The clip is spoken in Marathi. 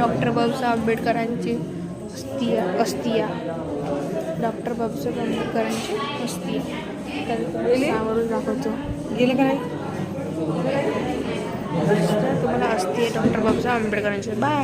डॉक्टर बाबासाहेब आंबेडकरांची अस्थिया डॉक्टर बाबासाहेब आंबेडकरांची अस्थिया तर समोरून दाखवतो गेलं काय तुम्हाला अस्थिया डॉक्टर बाबासाहेब आंबेडकरांची बाय.